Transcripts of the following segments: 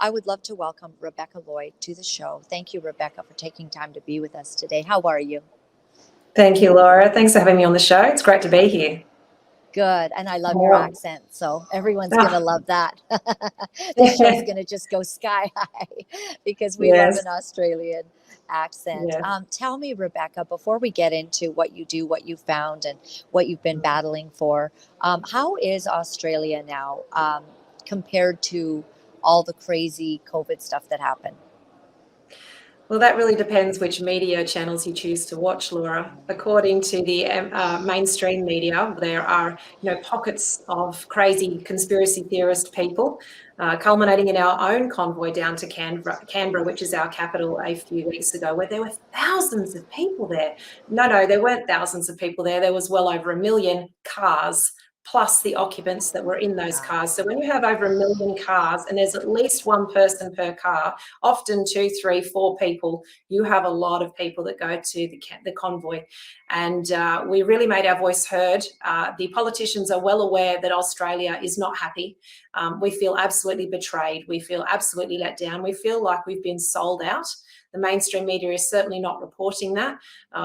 I would love to welcome Rebecca Lloyd to the show. Thank you, Rebecca, for taking time to be with us today. How are you? Thank you, Laura. Thanks for having me on the show. It's great to be here. Good. And I love your accent. So everyone's going to love that. The show's going to just go sky high because we love an Australian accent. Tell me, Rebecca, before we get into what you do, what you found, and what you've been battling for, how is Australia now compared to all the crazy COVID stuff that happened? Well, that really depends which media channels you choose to watch, Laura. According to the mainstream media, there are pockets of crazy conspiracy theorist people, culminating in our own convoy down to Canberra, which is our capital, a few weeks ago, where there were thousands of people there. No, there weren't thousands of people there. There was well over 1 million cars plus the occupants that were in those cars. So when you have over 1 million cars and there's at least one person per car, often 2, 3, 4 people, you have a lot of people that go to the convoy. And we really made our voice heard. The politicians are well aware that Australia is not happy. We feel absolutely betrayed. We feel absolutely let down. We feel like we've been sold out. The mainstream media is certainly not reporting that.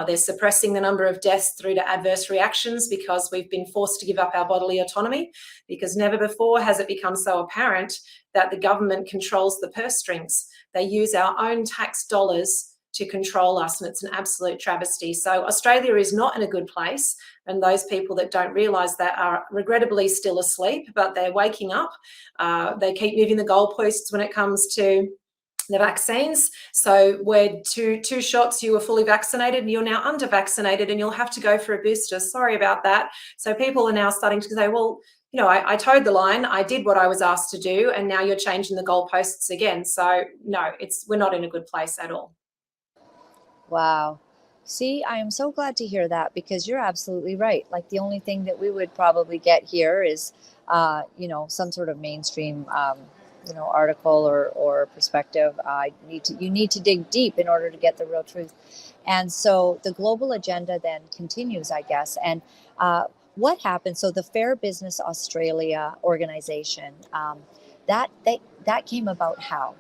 They're suppressing the number of deaths through to adverse reactions because we've been forced to give up our bodily autonomy, because never before has it become so apparent that the government controls the purse strings. They use our own tax dollars to control us, and it's an absolute travesty. So Australia is not in a good place, and those people that don't realise that are regrettably still asleep, but they're waking up. They keep moving the goalposts when it comes to the vaccines. So where two shots you were fully vaccinated and you're now under vaccinated and you'll have to go for a booster. Sorry about that. So people are now starting to say, well, I towed the line, I did what I was asked to do, and now you're changing the goalposts again. So no, we're not in a good place at all. Wow. See, I am so glad to hear that, because you're absolutely right. Like, the only thing that we would probably get here is, some sort of mainstream article or perspective. You need to dig deep in order to get the real truth. And so the global agenda then continues, I guess. And what happened? So the Fair Business Australia organization, that came about how?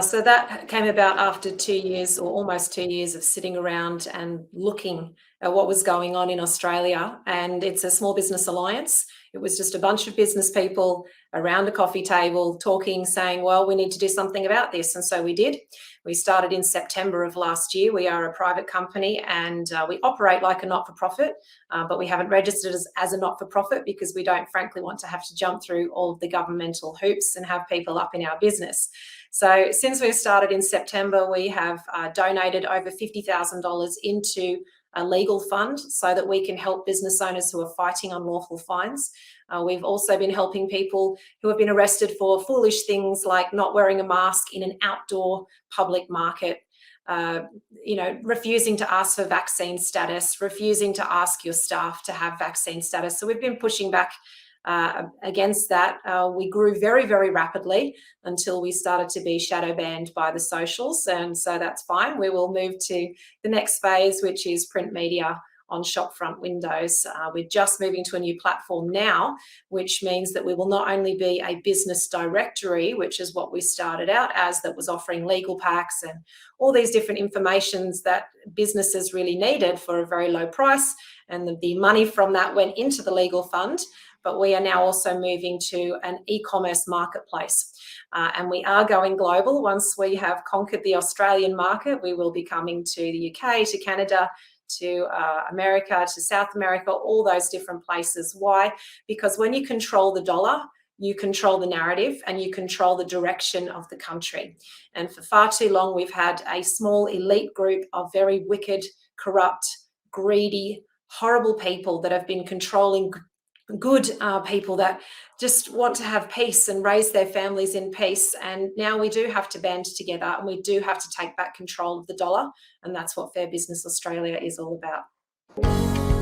So that came about after 2 years, or almost 2 years, of sitting around and looking at what was going on in Australia. And it's a small business alliance. It was just a bunch of business people around a coffee table talking, saying, well, we need to do something about this. And so we did. We started in September of last year. We are a private company, and we operate like a not-for-profit, but we haven't registered as a not-for-profit because we don't frankly want to have to jump through all of the governmental hoops and have people up in our business. So since we've started in September, we have donated over $50,000 into a legal fund so that we can help business owners who are fighting unlawful fines. We've also been helping people who have been arrested for foolish things like not wearing a mask in an outdoor public market, refusing to ask for vaccine status, refusing to ask your staff to have vaccine status. So we've been pushing back against that. We grew very, very rapidly until we started to be shadow banned by the socials, and so that's fine. We will move to the next phase, which is print media on shopfront windows. We're just moving to a new platform now, which means that we will not only be a business directory, which is what we started out as, that was offering legal packs and all these different informations that businesses really needed for a very low price, and the money from that went into the legal fund. But we are now also moving to an e-commerce marketplace. And we are going global. Once we have conquered the Australian market, we will be coming to the UK, to Canada, to America, to South America, all those different places. Why? Because when you control the dollar, you control the narrative and you control the direction of the country. And for far too long, we've had a small elite group of very wicked, corrupt, greedy, horrible people that have been controlling good people that just want to have peace and raise their families in peace. And now we do have to band together, and we do have to take back control of the dollar. And that's what Fair Business Australia is all about.